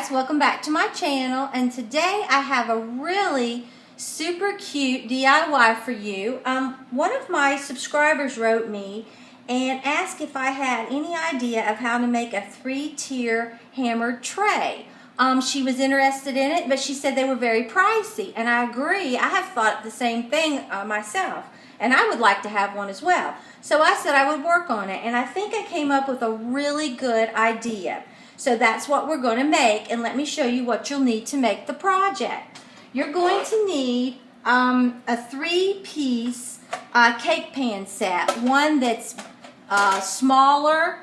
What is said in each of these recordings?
guys, welcome back to my channel, and today I have a really super cute DIY for you. One of my subscribers wrote me and asked if I had any idea of how to make a 3-tier hammered tray. She was interested in it, but she said they were very pricey, and I agree. I have thought the same thing myself, and I would like to have one as well. So I said I would work on it, and I think I came up with a really good idea. So that's what we're going to make, and let me show you what you'll need to make the project. You're going to need a 3-piece cake pan set, one that's smaller,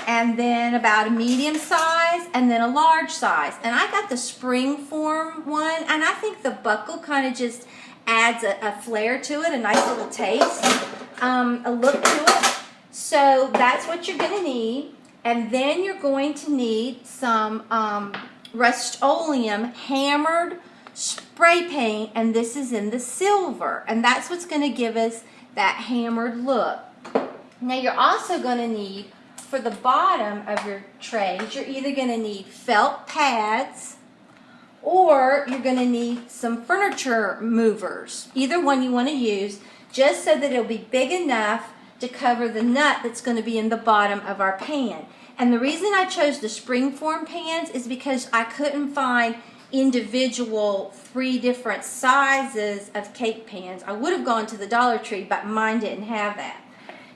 and then about a medium size, and then a large size. And I got the Springform one, and I think the buckle kind of just adds a flair to it, a nice little taste, a look to it. So that's what you're going to need. And then you're going to need some Rust-Oleum hammered spray paint, and this is in the silver. And that's what's going to give us that hammered look. Now you're also going to need, for the bottom of your trays, you're either going to need felt pads or you're going to need some furniture movers. Either one you want to use, just so that it'll be big enough to cover the nut that's going to be in the bottom of our pan. And the reason I chose the Springform pans is because I couldn't find individual 3 different sizes of cake pans. I would have gone to the Dollar Tree, but mine didn't have that.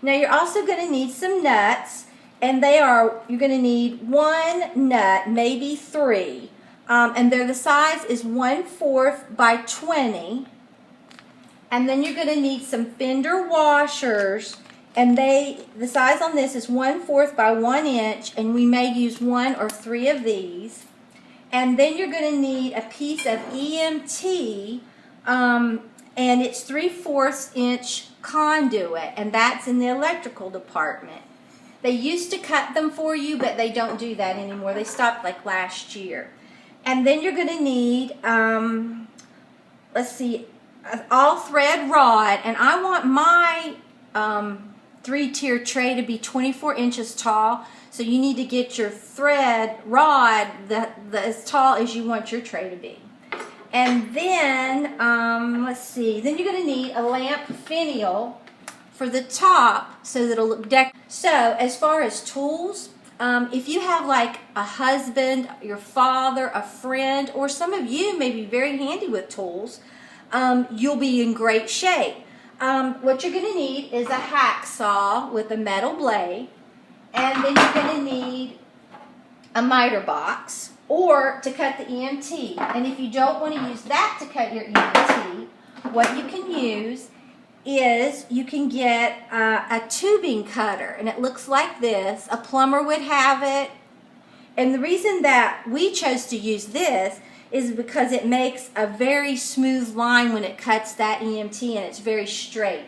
Now you're also going to need some nuts, and you're going to need 1 nut, maybe 3. And the size is 1/4 by 20. And then you're going to need some Fender washers, and the size on this is 1/4 by 1 inch, and we may use 1 or 3 of these. And then you're going to need a piece of EMT, and it's 3/4 inch conduit, and that's in the electrical department. They used to cut them for you, but they don't do that anymore. They stopped like last year. And then you're going to need, let's see, all thread rod, and I want my 3-tier tray to be 24 inches tall, so you need to get your thread rod as tall as you want your tray to be. And then, let's see, then you're going to need a lamp finial for the top so that it'll look decorative. So as far as tools, if you have like a husband, your father, a friend, or some of you may be very handy with tools, you'll be in great shape. What you're going to need is a hacksaw with a metal blade, and then you're going to need a miter box or to cut the EMT. And if you don't want to use that to cut your EMT, what you can use is you can get a tubing cutter, and it looks like this. A plumber would have it. And the reason that we chose to use this is because it makes a very smooth line when it cuts that EMT, and it's very straight.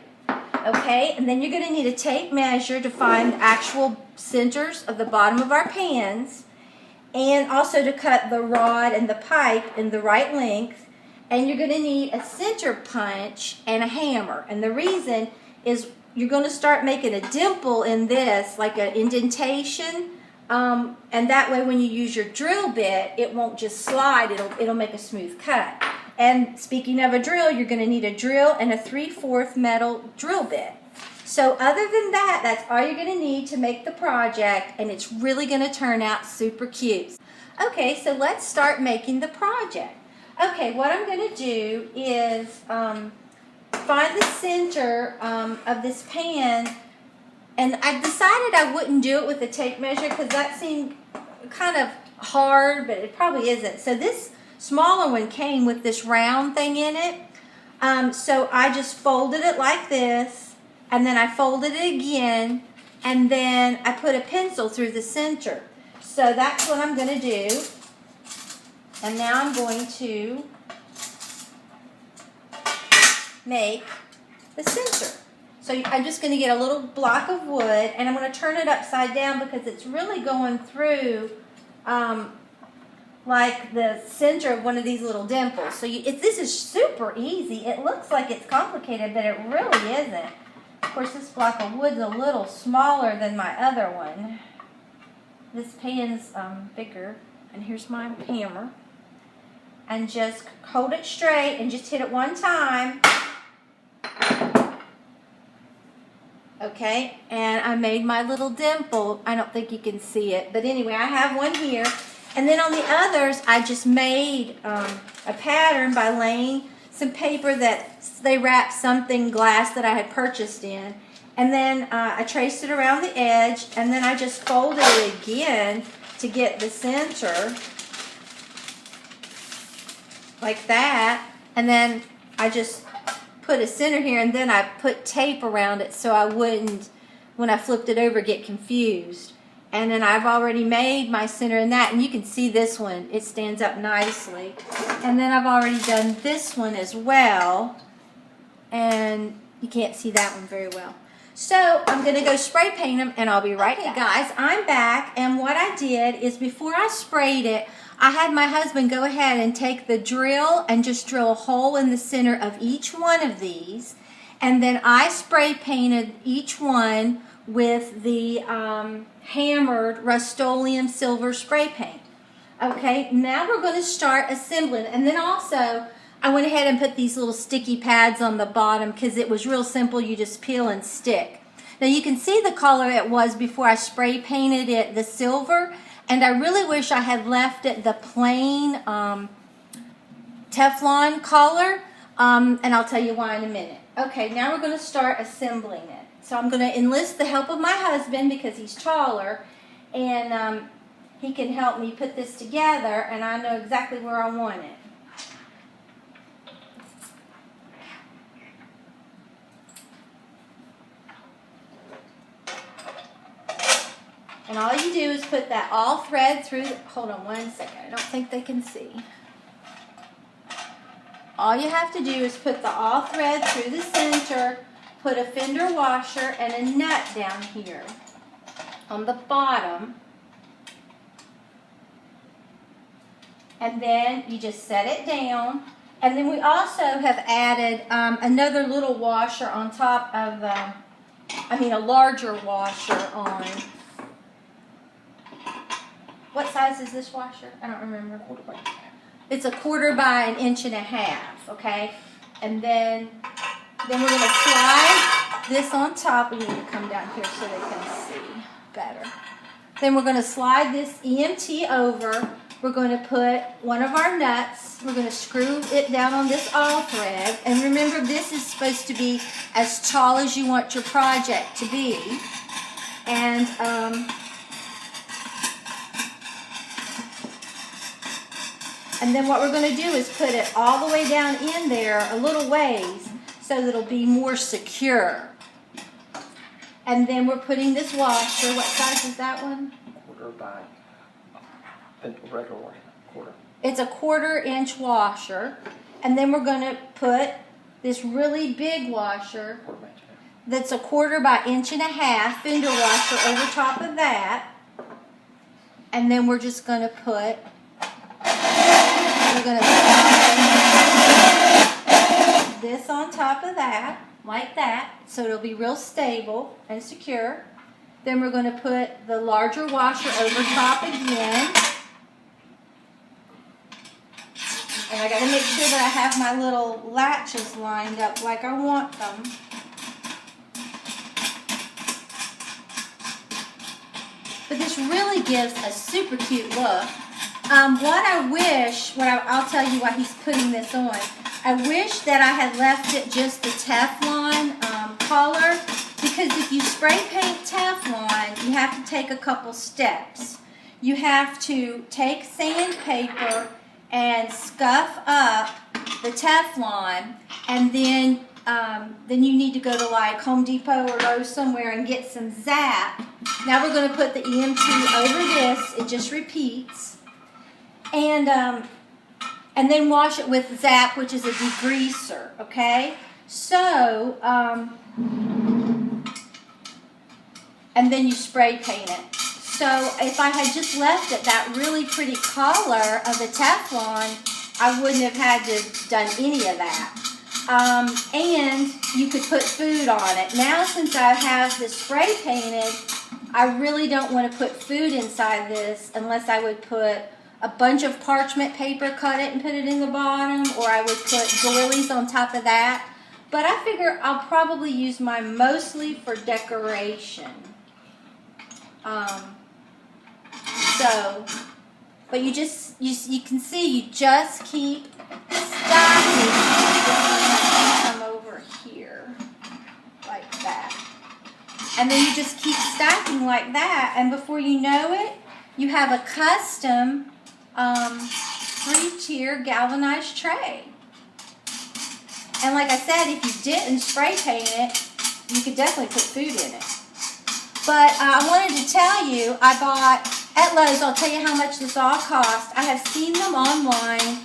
Okay, and then you're going to need a tape measure to find the actual centers of the bottom of our pans, and also to cut the rod and the pipe in the right length. And you're going to need a center punch and a hammer. And the reason is you're going to start making a dimple in this, like an indentation. And that way when you use your drill bit, it won't just slide, it'll make a smooth cut. And speaking of a drill, you're going to need a drill and a 3/4 metal drill bit. So other than that, that's all you're going to need to make the project, and it's really going to turn out super cute. Okay, so let's start making the project. Okay, what I'm going to do is find the center of this pan. And I decided I wouldn't do it with a tape measure because that seemed kind of hard, but it probably isn't. So this smaller one came with this round thing in it. So I just folded it like this, and then I folded it again, and then I put a pencil through the center. So that's what I'm going to do. And now I'm going to make the center. So I'm just going to get a little block of wood, and I'm going to turn it upside down because it's really going through like the center of one of these little dimples. So this is super easy. It looks like it's complicated, but it really isn't. Of course, this block of wood's a little smaller than my other one. This pan's bigger. and here's my hammer, and just hold it straight and just hit it one time. Okay, and I made my little dimple. I don't think you can see it, but anyway, I have one here. And then on the others, I just made a pattern by laying some paper that they wrapped something glass that I had purchased in. And then I traced it around the edge, and then I just folded it again to get the center, like that. And then I just put a center here, and then I put tape around it so I wouldn't, when I flipped it over, get confused. And then I've already made my center in that, and you can see this one, it stands up nicely. And then I've already done this one as well, and you can't see that one very well. So I'm going to go spray paint them, and I'll be right back. Guys, I'm back, and what I did is before I sprayed it, I had my husband go ahead and take the drill and just drill a hole in the center of each one of these, and then I spray painted each one with the hammered Rust-Oleum silver spray paint. Okay, now we're going to start assembling, and then also I went ahead and put these little sticky pads on the bottom because it was real simple. You just peel and stick. Now you can see the color it was before I spray painted it the silver, and I really wish I had left it the plain Teflon color, and I'll tell you why in a minute. Okay, now we're going to start assembling it. So I'm going to enlist the help of my husband because he's taller, and he can help me put this together, and I know exactly where I want it. And all you do is put that all thread through the, hold on one second, I don't think they can see. All you have to do is put the all thread through the center, put a fender washer and a nut down here on the bottom. And then you just set it down. And then we also have added another little washer on top of, a larger washer on. What size is this washer? I don't remember. It's a 1/4 by 1.5 inches, okay? And then we're going to slide this on top. We need to come down here so they can see better. Then we're going to slide this EMT over. We're going to put one of our nuts. We're going to screw it down on this all thread. And remember, this is supposed to be as tall as you want your project to be. And then what we're going to do is put it all the way down in there a little ways so that it'll be more secure. And then we're putting this washer. What size is that one? 1/4 by regular washer. 1/4. It's a 1/4 inch washer. And then we're going to put this really big washer 1/4 by 1.5 inches. that's a 1/4 by 1.5 inches fender washer over top of that. And then we're just going to put, we're going to slide this on top of that, like that, so it'll be real stable and secure. Then we're going to put the larger washer over top again. And I got to make sure that I have my little latches lined up like I want them. But this really gives a super cute look. I'll tell you why he's putting this on. I wish that I had left it just the Teflon color, because if you spray paint Teflon, you have to take a couple steps. You have to take sandpaper and scuff up the Teflon, and then you need to go to like Home Depot or Lowe somewhere and get some Zap. Now we're going to put the EMT over this. It just repeats. And then wash it with Zap, which is a degreaser, okay? So, and then you spray paint it. So if I had just left it that really pretty color of the Teflon, I wouldn't have had to done any of that. And you could put food on it. Now since I have this spray painted, I really don't want to put food inside this unless I would put a bunch of parchment paper, cut it and put it in the bottom, or I would put doilies on top of that. But I figure I'll probably use mine mostly for decoration. But you can see you just keep stacking. Come over here like that, and then you just keep stacking like that, and before you know it, you have a custom 3-tier galvanized tray. And like I said, if you didn't spray paint it, you could definitely put food in it. But I wanted to tell you, I bought at Lowe's. I'll tell you how much this all cost. I have seen them online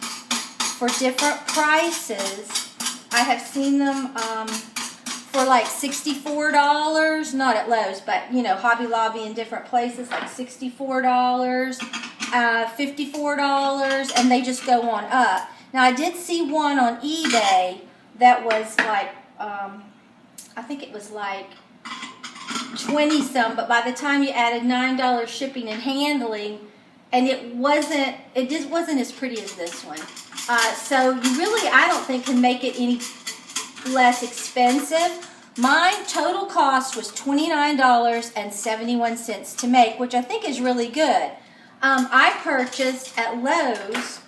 for different prices. I have seen them for like $64, not at Lowe's, but you know, Hobby Lobby and different places, like $64, $54, and they just go on up. Now I did see one on eBay that was like, I think it was like 20-some, but by the time you added $9 shipping and handling, and it just wasn't as pretty as this one. So you really, I don't think, can make it any less expensive. Mine total cost was $29.71 to make, which I think is really good. I purchased at Lowe's.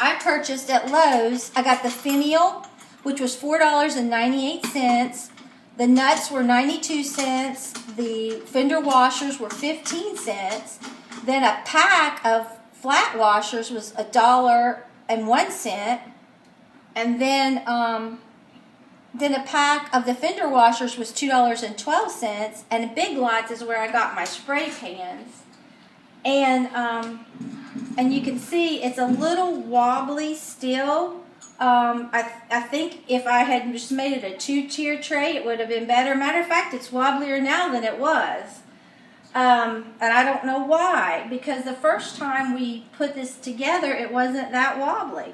I purchased at Lowe's. I got the Finial, which was $4.98. The nuts were 92 cents. The Fender washers were 15 cents. Then a pack of flat washers was $1.01. And then a pack of the Fender washers was $2.12. And Big Lots is where I got my spray pans. And you can see it's a little wobbly still. I think if I had just made it a 2-tier tray, it would have been better. Matter of fact, it's wobblier now than it was. And I don't know why, because the first time we put this together, it wasn't that wobbly.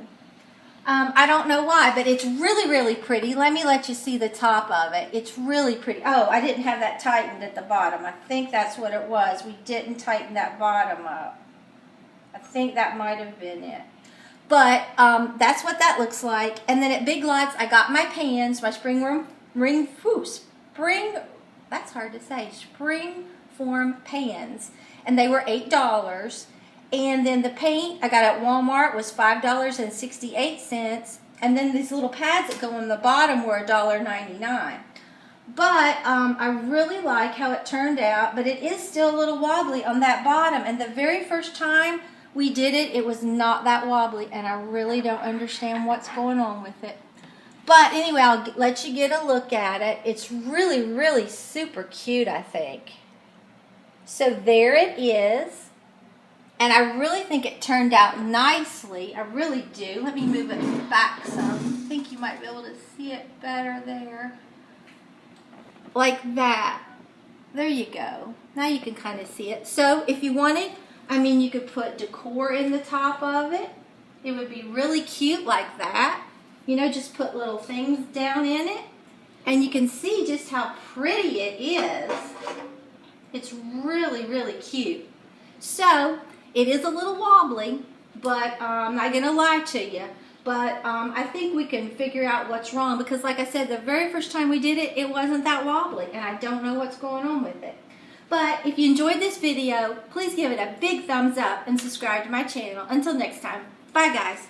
I don't know why, but it's really, really pretty. Let me let you see the top of it. It's really pretty. Oh, I didn't have that tightened at the bottom. I think that's what it was. We didn't tighten that bottom up. I think that might have been it. But that's what that looks like. And then at Big Lots, I got my pans, my Springform pans, and they were $8. And then the paint I got at Walmart was $5.68, and then these little pads that go on the bottom were $1.99. But I really like how it turned out, but it is still a little wobbly on that bottom. And the very first time we did it, it was not that wobbly, and I really don't understand what's going on with it. But anyway, I'll let you get a look at it. It's really, really super cute, I think. So there it is. And I really think it turned out nicely. I really do. Let me move it back some. I think you might be able to see it better there. Like that. There you go. Now you can kind of see it. So if you wanted, I mean, you could put decor in the top of it. It would be really cute like that. You know, just put little things down in it. And you can see just how pretty it is. It's really, really cute. So it is a little wobbly, but I'm not going to lie to you. But I think we can figure out what's wrong, because like I said, the very first time we did it, it wasn't that wobbly, and I don't know what's going on with it. But if you enjoyed this video, please give it a big thumbs up and subscribe to my channel. Until next time, bye guys.